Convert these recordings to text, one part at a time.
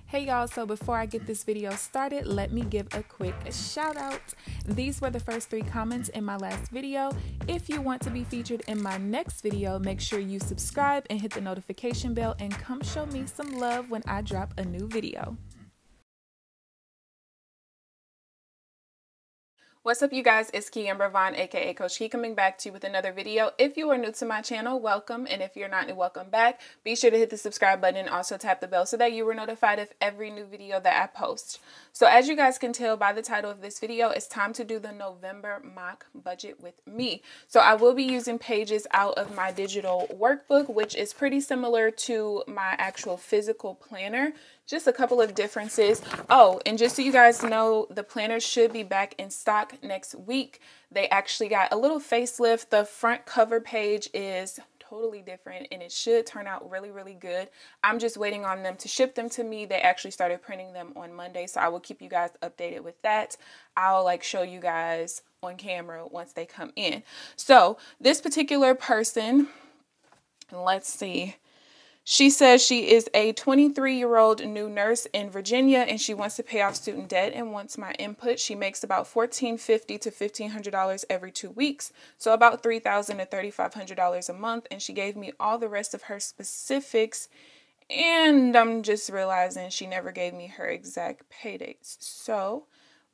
Hey y'all, so before I get this video started, let me give a quick shout out. These were the first 3 comments in my last video. If you want to be featured in my next video, make sure you subscribe and hit the notification bell and come show me some love when I drop a new video. What's up, you guys? It's Keamber Vaughn, aka CoachKe, coming back to you with another video. If you are new to my channel, welcome, and if you're not new, welcome back. Be sure to hit the subscribe button and also tap the bell so that you are notified of every new video that I post. So as you guys can tell by the title of this video, it's time to do the November mock budget with me. So I will be using pages out of my digital workbook, which is pretty similar to my actual physical planner. Just a couple of differences. Oh, and just so you guys know, the planner should be back in stock next week. They actually got a little facelift. The front cover page is totally different and it should turn out really, really good. I'm just waiting on them to ship them to me. They actually started printing them on Monday, so I will keep you guys updated with that. I'll show you guys on camera once they come in. So this particular person, let's see. She says she is a 23-year-old new nurse in Virginia and she wants to pay off student debt and wants my input. She makes about $1,450 to $1,500 every 2 weeks, so about $3,000 to $3,500 a month, and she gave me all the rest of her specifics, and I'm just realizing she never gave me her exact pay dates. So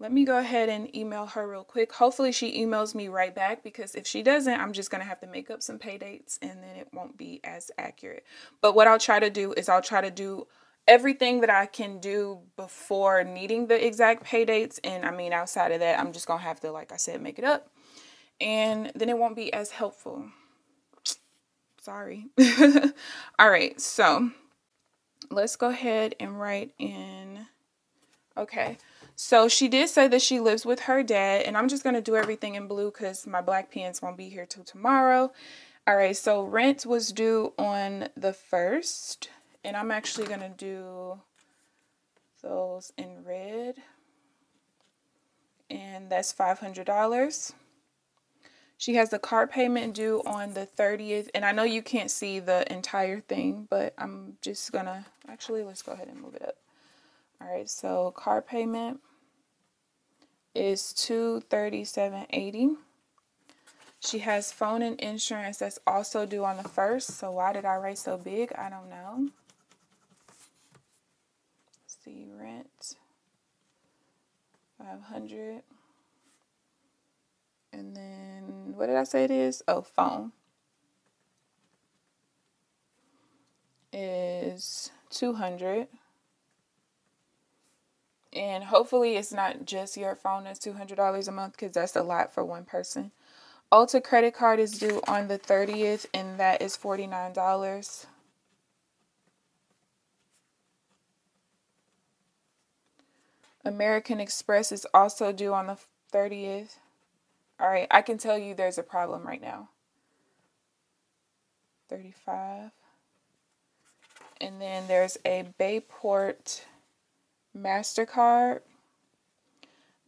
let me go ahead and email her real quick. Hopefully she emails me right back, because if she doesn't, I'm just going to have to make up some pay dates and then it won't be as accurate. But what I'll try to do is I'll try to do everything that I can do before needing the exact pay dates. And I mean, outside of that, I'm just going to have to, like I said, make it up. And then it won't be as helpful. Sorry. All right. So let's go ahead and write in. Okay. So she did say that she lives with her dad, and I'm just going to do everything in blue because my black pens won't be here till tomorrow. All right, so rent was due on the 1st, and I'm actually going to do those in red, and that's $500. She has a car payment due on the 30th, and I know you can't see the entire thing, but I'm just going to, actually, let's go ahead and move it up. All right, so car payment is $237.80. She has phone and insurance that's also due on the 1st. So why did I write so big? I don't know. Let's see, rent $500. And then what did I say it is? Oh, phone is $200. And hopefully it's not just your phone that's $200 a month, because that's a lot for one person. Ulta credit card is due on the 30th, and that is $49. American Express is also due on the 30th. All right, I can tell you there's a problem right now. $35. And then there's a Bayport MasterCard,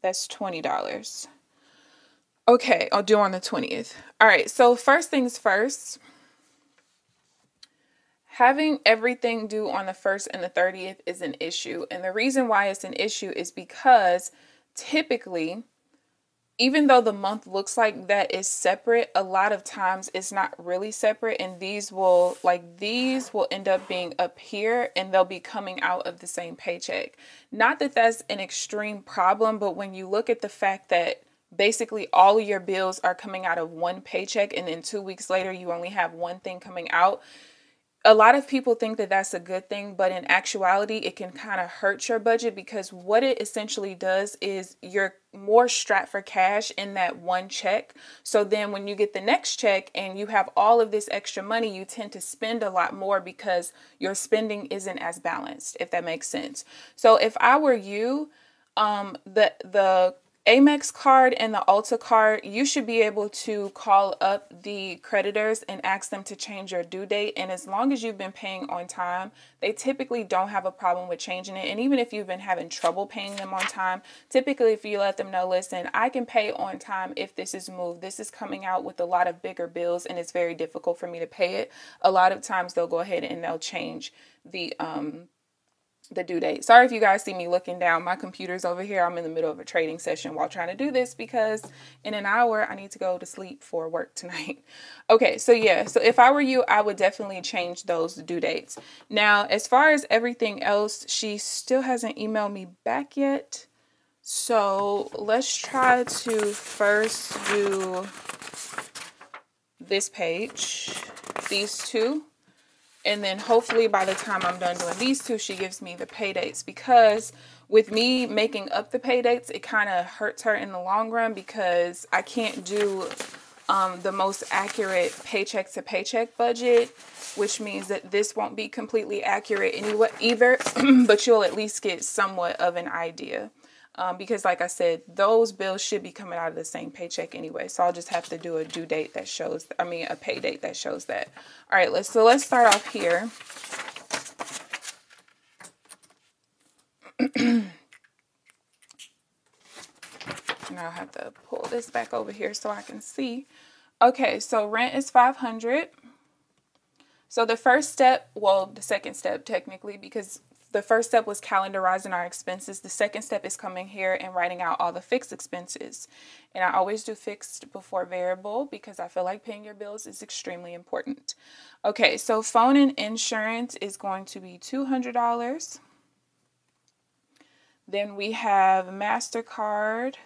that's $20. Okay, I'll do on the 20th. All right, so first things first, having everything due on the 1st and the 30th is an issue. And the reason why it's an issue is because typically, even though the month looks like that is separate, a lot of times it's not really separate, and these will end up being up here and they'll be coming out of the same paycheck. Not that that's an extreme problem, but when you look at the fact that basically all of your bills are coming out of one paycheck and then 2 weeks later you only have one thing coming out, a lot of people think that that's a good thing, but in actuality, it can kind of hurt your budget, because what it essentially does is you're more strapped for cash in that one check. So then when you get the next check and you have all of this extra money, you tend to spend a lot more because your spending isn't as balanced, if that makes sense. So if I were you, the Amex card and the Ulta card, you should be able to call up the creditors and ask them to change your due date. And as long as you've been paying on time, they typically don't have a problem with changing it. And even if you've been having trouble paying them on time, typically if you let them know, listen, I can pay on time if this is moved. This is coming out with a lot of bigger bills and it's very difficult for me to pay it. A lot of times they'll go ahead and they'll change the the due date. Sorry if you guys see me looking down. My computer's over here. I'm in the middle of a trading session while trying to do this because in an hour I need to go to sleep for work tonight. Okay, so yeah, so if I were you, I would definitely change those due dates. Now, as far as everything else, she still hasn't emailed me back yet. So let's try to first do this page, these two. And then hopefully by the time I'm done doing these two, she gives me the pay dates, because with me making up the pay dates, it kind of hurts her in the long run because I can't do the most accurate paycheck to paycheck budget, which means that this won't be completely accurate anyway either, but you'll at least get somewhat of an idea. Because like I said, those bills should be coming out of the same paycheck anyway. So I'll just have to do a due date that shows, a pay date that shows that. All right, let's start off here. And I'll have to pull this back over here so I can see. Okay, so rent is $500. So the first step, well, the second step technically, because the first step was calendarizing our expenses. The second step is coming here and writing out all the fixed expenses. And I always do fixed before variable because I feel like paying your bills is extremely important. Okay, so phone and insurance is going to be $200. Then we have MasterCard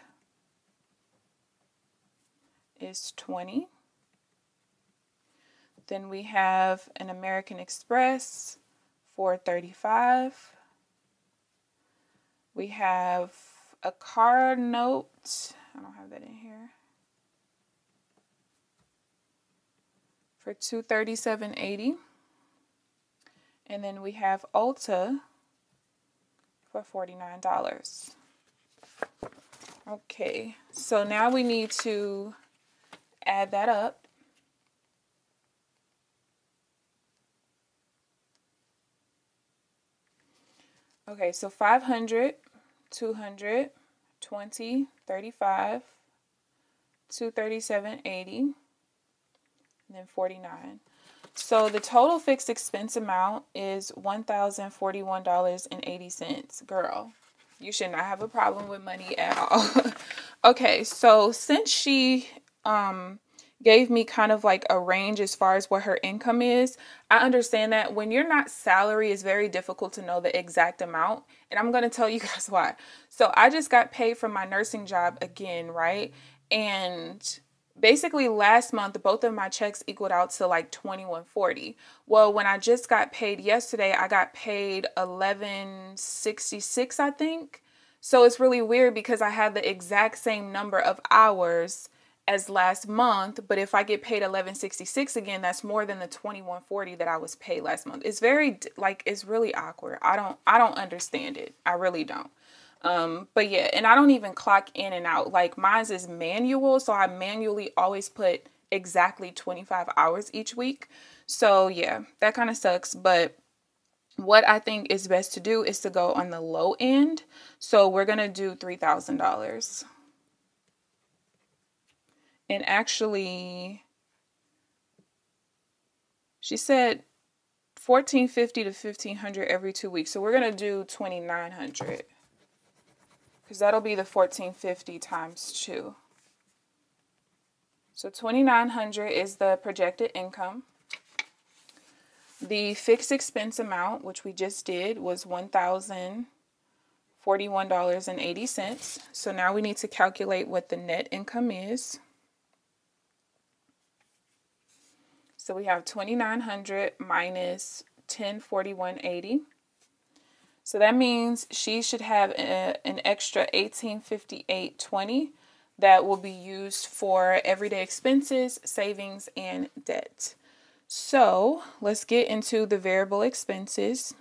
is $20. Then we have an American Express for $35. We have a car note. I don't have that in here. For $237.80. And then we have Ulta for $49. Okay, so now we need to add that up. Okay, so 500, 200, 20, 35, 237.80, and then 49. So the total fixed expense amount is $1,041.80. Girl, you should not have a problem with money at all. Okay, so since she gave me kind of like a range as far as what her income is, I understand that when you're not salary, it's very difficult to know the exact amount. And I'm going to tell you guys why. So I just got paid from my nursing job again, right? And basically last month, both of my checks equaled out to like $21.40. Well, when I just got paid yesterday, I got paid $11.66, I think. So it's really weird because I had the exact same number of hours as last month, but if I get paid $11.66 again, that's more than the $21.40 that I was paid last month. It's very it's really awkward. I don't understand it. I really don't. But yeah, and I don't even clock in and out. Like mine's is manual, so I manually always put exactly 25 hours each week. So yeah, that kind of sucks, but what I think is best to do is to go on the low end. So we're going to do $3,000. And actually, she said $1,450 to $1,500 every 2 weeks. So we're going to do $2,900. Because that'll be the $1,450 times 2. So $2,900 is the projected income. The fixed expense amount, which we just did, was $1,041.80. So now we need to calculate what the net income is. So we have $2,900 minus $1,041.80. So that means she should have an extra $1,858.20 that will be used for everyday expenses, savings, and debt. So let's get into the variable expenses.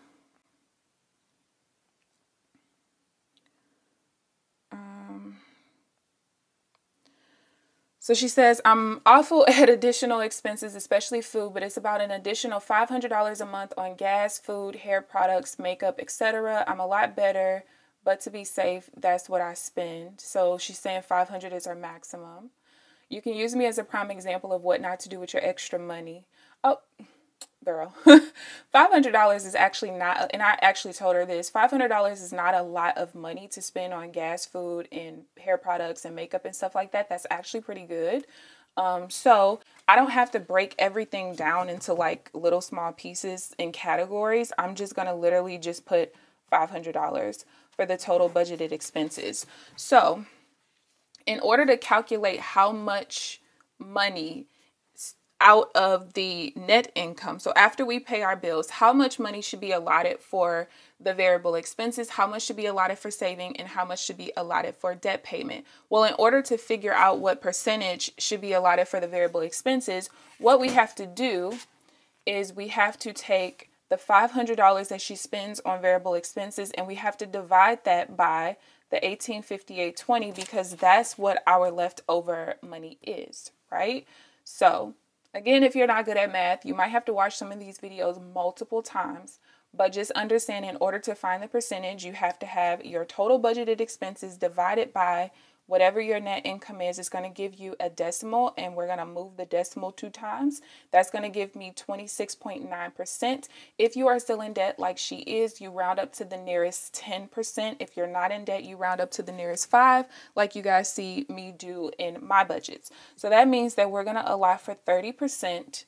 So she says, I'm awful at additional expenses, especially food, but it's about an additional $500 a month on gas, food, hair products, makeup, etc. I'm a lot better, but to be safe, that's what I spend. So she's saying 500 is her maximum. You can use me as a prime example of what not to do with your extra money. Oh, girl, $500 is actually not, and I actually told her this, $500 is not a lot of money to spend on gas, food, and hair products and makeup and stuff like that. That's actually pretty good. So I don't have to break everything down into like little small pieces and categories. I'm just going to literally just put $500 for the total budgeted expenses. So in order to calculate how much money out of the net income, so after we pay our bills, how much money should be allotted for the variable expenses, how much should be allotted for saving, and how much should be allotted for debt payment. Well, in order to figure out what percentage should be allotted for the variable expenses, what we have to do is we have to take the $500 that she spends on variable expenses and we have to divide that by the $1,858.20 because that's what our leftover money is, right? So again, if you're not good at math, you might have to watch some of these videos multiple times, but just understand in order to find the percentage, you have to have your total budgeted expenses divided by whatever your net income is. It's going to give you a decimal, and we're going to move the decimal 2 times. That's going to give me 26.9%. If you are still in debt like she is, you round up to the nearest 10%. If you're not in debt, you round up to the nearest 5, like you guys see me do in my budgets. So that means that we're going to allot for 30%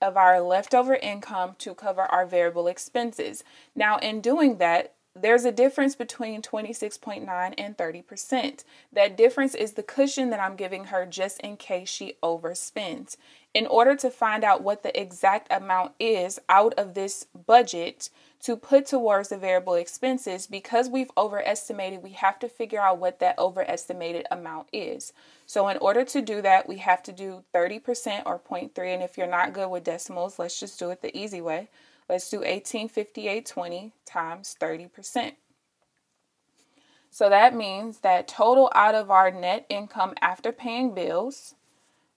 of our leftover income to cover our variable expenses. Now, in doing that, there's a difference between 26.9 and 30%. That difference is the cushion that I'm giving her just in case she overspends. In order to find out what the exact amount is out of this budget to put towards the variable expenses, because we've overestimated, we have to figure out what that overestimated amount is. So in order to do that, we have to do 30% or 0.3. And if you're not good with decimals, let's just do it the easy way. Let's do 1,858.20 times 30%. So that means that total out of our net income after paying bills,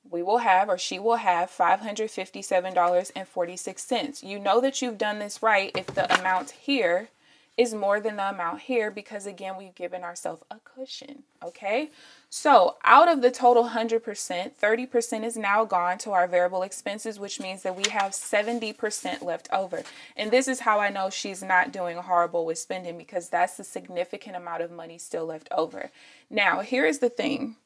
we will have, or she will have, $557.46. You know that you've done this right if the amount here is more than the amount here, because again, we've given ourselves a cushion, okay? So out of the total 100%, 30% is now gone to our variable expenses, which means that we have 70% left over. And this is how I know she's not doing horrible with spending, because that's a significant amount of money still left over. Now, here is the thing.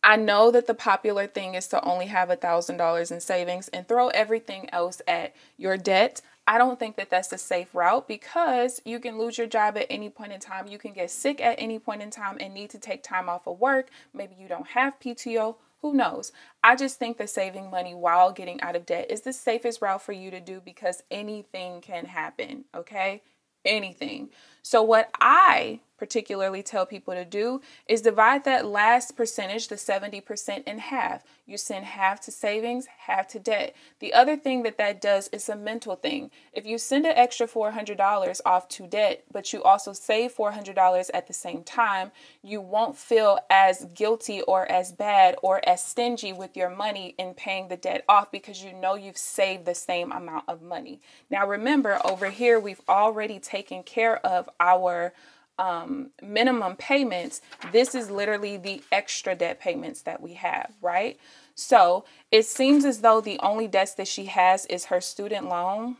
I know that the popular thing is to only have $1,000 in savings and throw everything else at your debt. I don't think that that's a safe route, because you can lose your job at any point in time. You can get sick at any point in time and need to take time off of work. Maybe you don't have PTO. Who knows? I just think that saving money while getting out of debt is the safest route for you to do, because anything can happen, okay? Anything. So what I particularly tell people to do is divide that last percentage, the 70%, in half. You send half to savings, half to debt. The other thing that does is a mental thing. If you send an extra $400 off to debt, but you also save $400 at the same time, you won't feel as guilty or as bad or as stingy with your money in paying the debt off, because you know you've saved the same amount of money. Now remember, over here, we've already taken care of our minimum payments. This is literally the extra debt payments that we have, right? So it seems as though the only debts that she has is her student loan,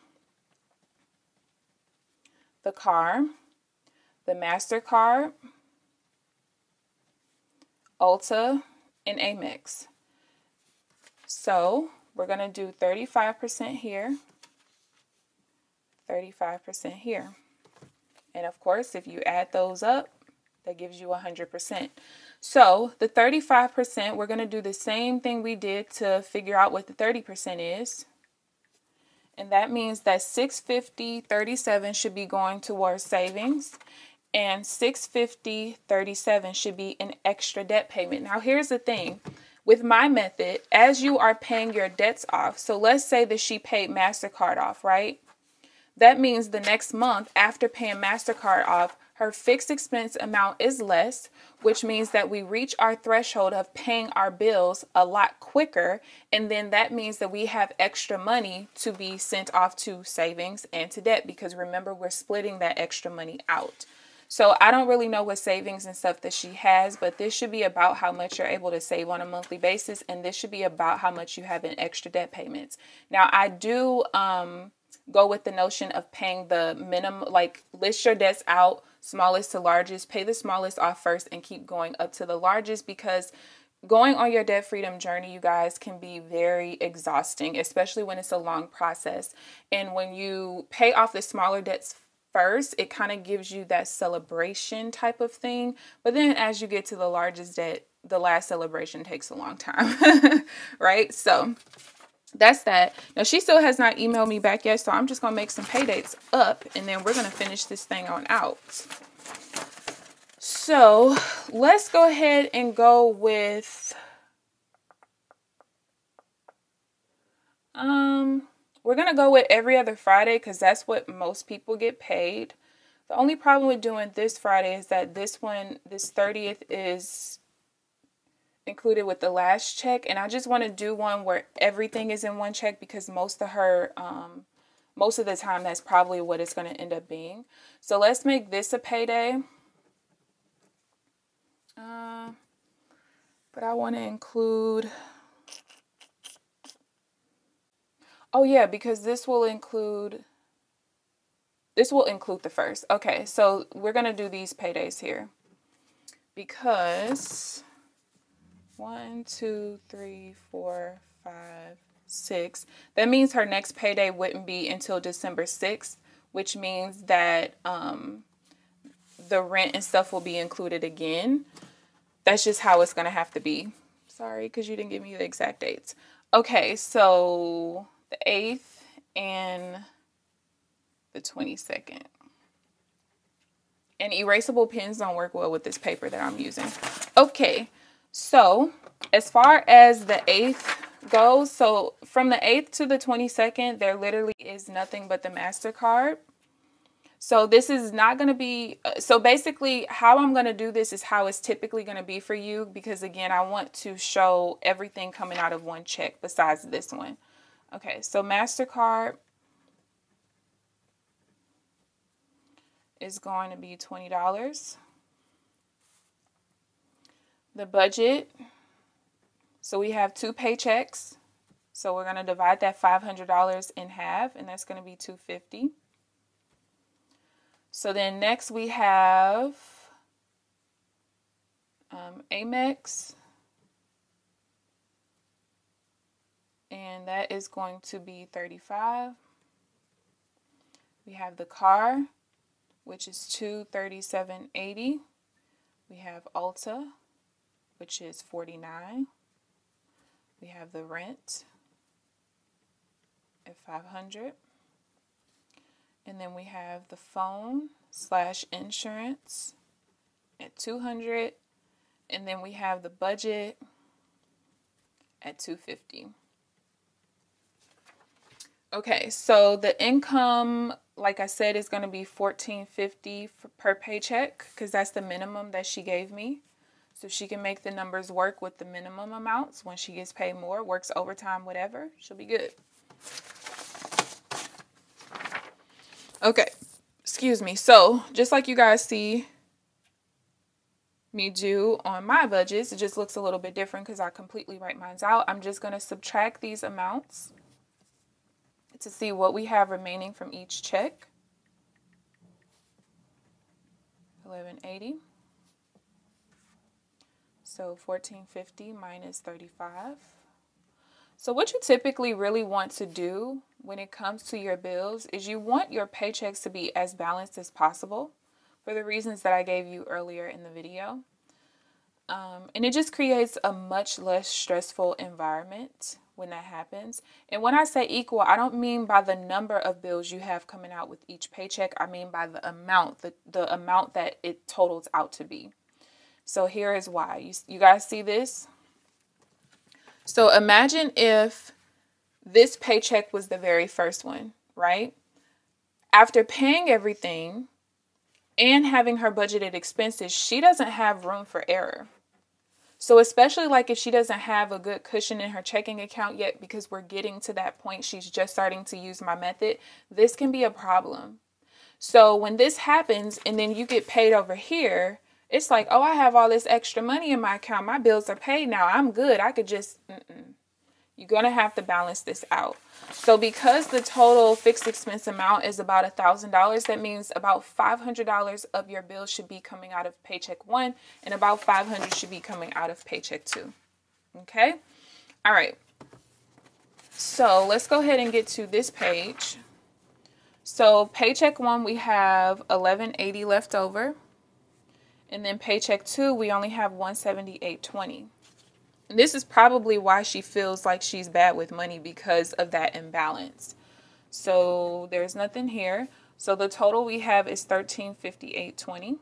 the car, the MasterCard, Ulta, and Amex. So we're going to do 35% here, 35% here. And of course, if you add those up, that gives you 100%. So the 35%, we're going to do the same thing we did to figure out what the 30% is. And that means that $650.37 should be going towards savings, and $650.37 should be an extra debt payment. Now, here's the thing. With my method, as you are paying your debts off, so let's say that she paid MasterCard off, right? That means the next month after paying MasterCard off, her fixed expense amount is less, which means that we reach our threshold of paying our bills a lot quicker. And then that means that we have extra money to be sent off to savings and to debt, because remember, we're splitting that extra money out. So I don't really know what savings and stuff that she has, but this should be about how much you're able to save on a monthly basis. And this should be about how much you have in extra debt payments. Now, I do go with the notion of paying the minimum, like list your debts out, smallest to largest, pay the smallest off first and keep going up to the largest, because going on your debt freedom journey, you guys, can be very exhausting, especially when it's a long process. And when you pay off the smaller debts first, it kind of gives you that celebration type of thing. But then as you get to the largest debt, the last celebration takes a long time, right? So that's that. Now, she still has not emailed me back yet, so I'm just going to make some pay dates up, and then we're going to finish this thing on out. So let's go ahead and go with, we're going to go with every other Friday, because that's what most people get paid. The only problem with doing this Friday is that this one, this 30th, is included with the last check, and I just want to do one where everything is in one check, because most of the time that's probably what it's going to end up being. So let's make this a payday, but I want to include, oh yeah, because this will include the first. Okay, so we're going to do these paydays here, because 1, 2, 3, 4, 5, 6. That means her next payday wouldn't be until December 6th, which means that the rent and stuff will be included again. That's just how it's going to have to be. Sorry, because you didn't give me the exact dates. Okay, so the 8th and the 22nd. And erasable pens don't work well with this paper that I'm using. Okay. So as far as the 8th goes, so from the 8th to the 22nd, there literally is nothing but the MasterCard. So this is not going to be, so basically how I'm going to do this is how it's typically going to be for you, because again, I want to show everything coming out of one check besides this one. Okay, so MasterCard is going to be $20. The budget, so we have 2 paychecks, so we're going to divide that $500 in half, and that's going to be $250. So then next we have Amex, and that is going to be $35. We have the car, which is $237.80. We have Ulta, which is $49. We have the rent at $500. And then we have the phone / insurance at $200. And then we have the budget at $250. Okay, so the income, like I said, is going to be $1,450 per paycheck, because that's the minimum that she gave me. So she can make the numbers work with the minimum amounts. When she gets paid more, works overtime, whatever, she'll be good. Okay, excuse me. So just like you guys see me do on my budgets, it just looks a little bit different because I completely write mine out. I'm just going to subtract these amounts to see what we have remaining from each check. $11.80. So $1,450 minus $35. So what you typically really want to do when it comes to your bills is you want your paychecks to be as balanced as possible, for the reasons that I gave you earlier in the video. And it just creates a much less stressful environment when that happens. And when I say equal, I don't mean by the number of bills you have coming out with each paycheck. I mean by the amount, the amount that it totals out to be. So here is why. You guys see this? So imagine if this paycheck was the very first one, right? After paying everything and having her budgeted expenses, she doesn't have room for error. So especially like if she doesn't have a good cushion in her checking account yet, because we're getting to that point, she's just starting to use my method, this can be a problem. So when this happens and then you get paid over here, it's like, oh, I have all this extra money in my account. My bills are paid now. I'm good. I could just, You're going to have to balance this out. So because the total fixed expense amount is about $1,000, that means about $500 of your bills should be coming out of paycheck 1 and about $500 should be coming out of paycheck 2. Okay? All right. So let's go ahead and get to this page. So paycheck 1, we have $11.80 left over. And then paycheck 2, we only have $178.20. And this is probably why she feels like she's bad with money, because of that imbalance. So there's nothing here. So the total we have is $1358.20.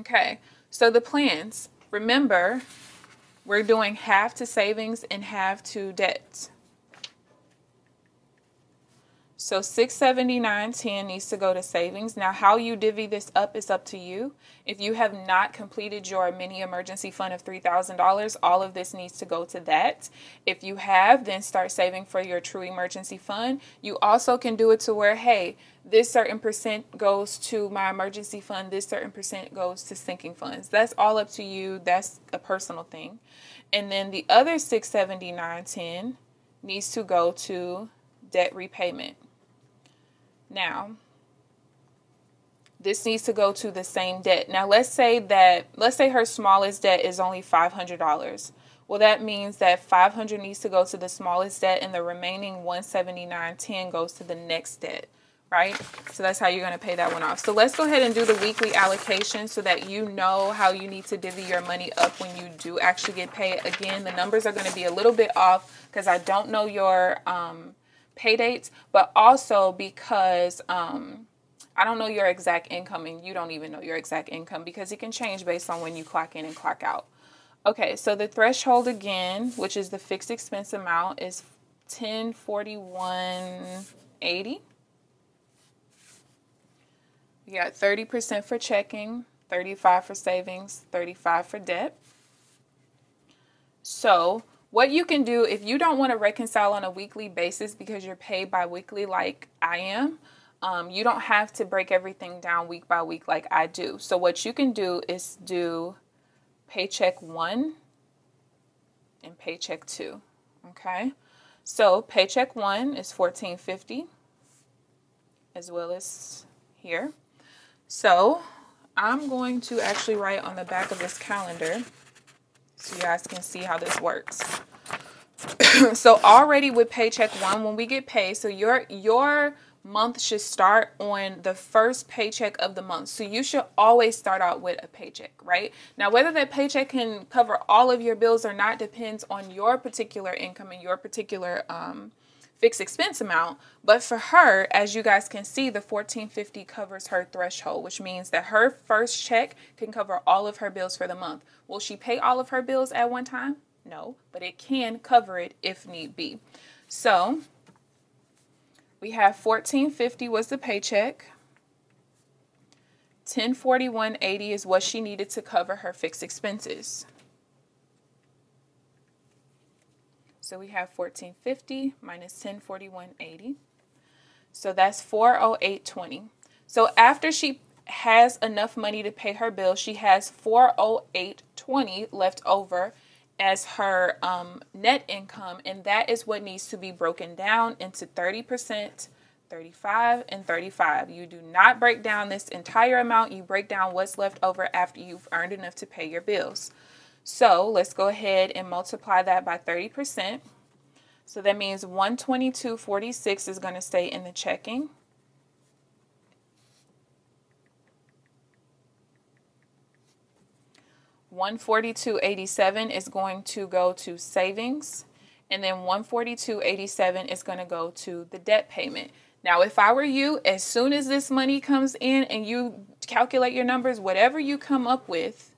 Okay, so the plans. Remember, we're doing half to savings and half to debt. So $679.10 needs to go to savings. Now, how you divvy this up is up to you. If you have not completed your mini emergency fund of $3,000, all of this needs to go to that. If you have, then start saving for your true emergency fund. You also can do it to where, hey, this certain percent goes to my emergency fund, this certain percent goes to sinking funds. That's all up to you. That's a personal thing. And then the other $679.10 needs to go to debt repayment. Now, this needs to go to the same debt. Now, let's say her smallest debt is only $500. Well, that means that $500 needs to go to the smallest debt and the remaining $179.10 goes to the next debt, right? So that's how you're going to pay that one off. So let's go ahead and do the weekly allocation so that you know how you need to divvy your money up when you do actually get paid. Again, the numbers are going to be a little bit off because I don't know your pay dates, but also because I don't know your exact income, and you don't even know your exact income because it can change based on when you clock in and clock out. Okay, so the threshold again, which is the fixed expense amount, is $1041.80. We got 30% for checking, 35% for savings, 35% for debt. So what you can do if you don't want to reconcile on a weekly basis because you're paid bi-weekly like I am, you don't have to break everything down week by week like I do. So what you can do is do paycheck 1 and paycheck 2. Okay, so paycheck 1 is $14.50 as well as here. So I'm going to actually write on the back of this calendar so you guys can see how this works. So already with paycheck 1, when we get paid, so your month should start on the first paycheck of the month. So you should always start out with a paycheck, right? Now, whether that paycheck can cover all of your bills or not depends on your particular income and your particular fixed expense amount. But for her, as you guys can see, the $14.50 covers her threshold, which means that her first check can cover all of her bills for the month. Will she pay all of her bills at one time? No, but it can cover it if need be. So we have $14.50 was the paycheck. $1041.80 is what she needed to cover her fixed expenses. So we have $14.50 minus $1041.80. So that's $408.20. So after she has enough money to pay her bill, she has $408.20 left over as her net income, and that is what needs to be broken down into 30%, 35%, and 35%. You do not break down this entire amount. You break down what's left over after you've earned enough to pay your bills. So let's go ahead and multiply that by 30%. So that means $122.46 is going to stay in the checking. $142.87 is going to go to savings, and then $142.87 is going to go to the debt payment. Now, if I were you, as soon as this money comes in and you calculate your numbers, whatever you come up with,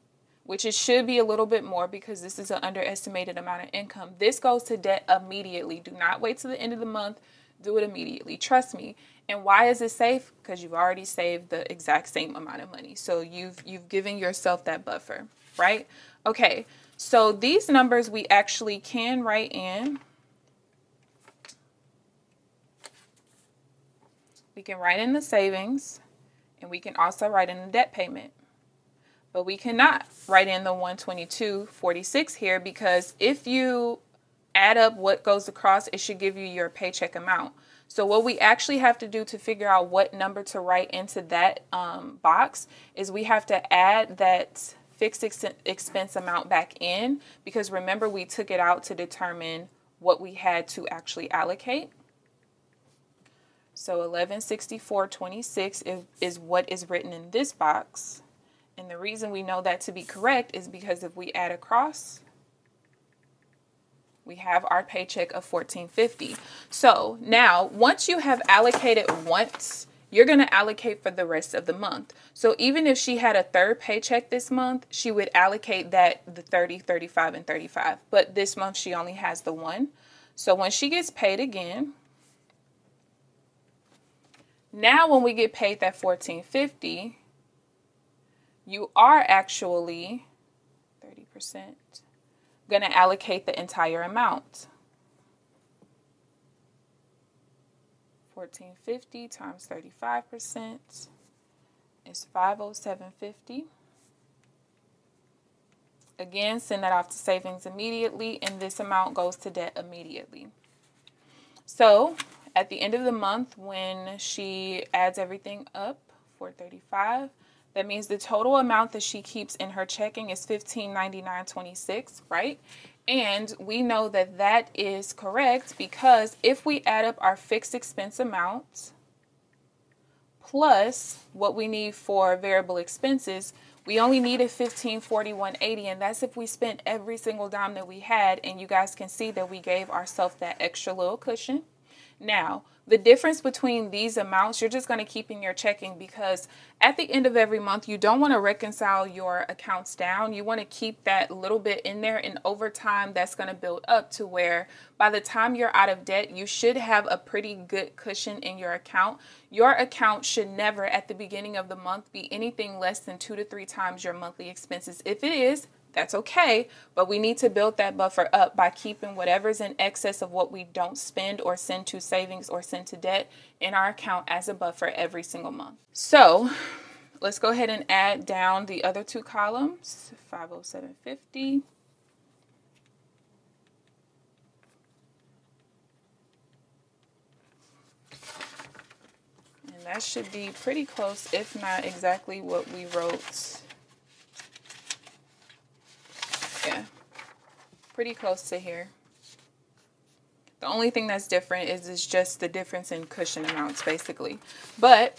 which it should be a little bit more because this is an underestimated amount of income, this goes to debt immediately. Do not wait till the end of the month. Do it immediately. Trust me. And why is it safe? Because you've already saved the exact same amount of money. So you've given yourself that buffer, right? Okay, so these numbers we actually can write in We can write in the savings, and we can also write in the debt payment. But we cannot write in the $122.46 here, because if you add up what goes across, it should give you your paycheck amount. So what we actually have to do to figure out what number to write into that box is we have to add that fixed expense amount back in, because remember, we took it out to determine what we had to actually allocate. So $1164.26 is what is written in this box. And the reason we know that to be correct is because if we add across, we have our paycheck of $14.50. So now, once you have allocated once, you're going to allocate for the rest of the month. So even if she had a third paycheck this month, she would allocate that the 30, 35, and 35. But this month she only has the one. So when she gets paid again, now when we get paid that $14.50, you are actually 30% going to allocate the entire amount. $14.50 times 35% is $507.50. Again, send that off to savings immediately, and this amount goes to debt immediately. So at the end of the month, when she adds everything up, $435, that means the total amount that she keeps in her checking is $1599.26, right? And we know that that is correct because if we add up our fixed expense amount plus what we need for variable expenses, we only needed $1541.80, and that's if we spent every single dime that we had. And you guys can see that we gave ourselves that extra little cushion. Now, the difference between these amounts, you're just going to keep in your checking, because at the end of every month, you don't want to reconcile your accounts down. You want to keep that little bit in there, and over time, that's going to build up to where by the time you're out of debt, you should have a pretty good cushion in your account. Your account should never, at the beginning of the month, be anything less than 2 to 3 times your monthly expenses. If it is, that's okay, but we need to build that buffer up by keeping whatever's in excess of what we don't spend or send to savings or send to debt in our account as a buffer every single month. So let's go ahead and add down the other two columns, $507.50. And that should be pretty close, if not exactly what we wrote. Yeah, pretty close to here. The only thing that's different is just the difference in cushion amounts, basically. But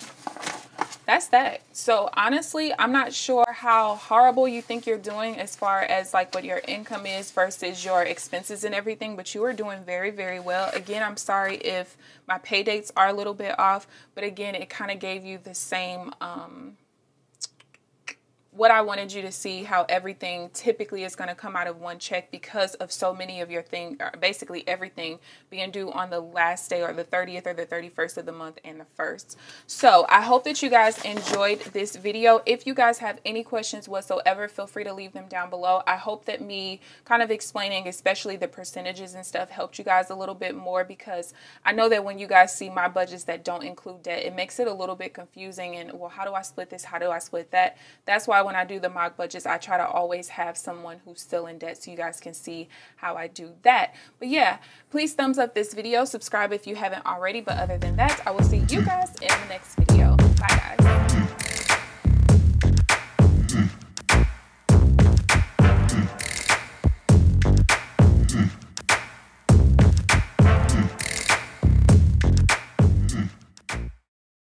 that's that. So honestly, I'm not sure how horrible you think you're doing as far as like what your income is versus your expenses and everything, but you are doing very, very well. Again, I'm sorry if my pay dates are a little bit off, but again, it kind of gave you the same what I wanted you to see, how everything typically is going to come out of one check because of so many of your things, basically everything being due on the last day or the 30th or the 31st of the month and the 1st. So I hope that you guys enjoyed this video. If you guys have any questions whatsoever, feel free to leave them down below. I hope that me kind of explaining, especially the percentages and stuff, helped you guys a little bit more, because I know that when you guys see my budgets that don't include debt, it makes it a little bit confusing and, well, how do I split this? How do I split that? That's why when I do the mock budgets, I try to always have someone who's still in debt so you guys can see how I do that. But yeah, please thumbs up this video, subscribe if you haven't already. But other than that, I will see you guys in the next video. Bye guys.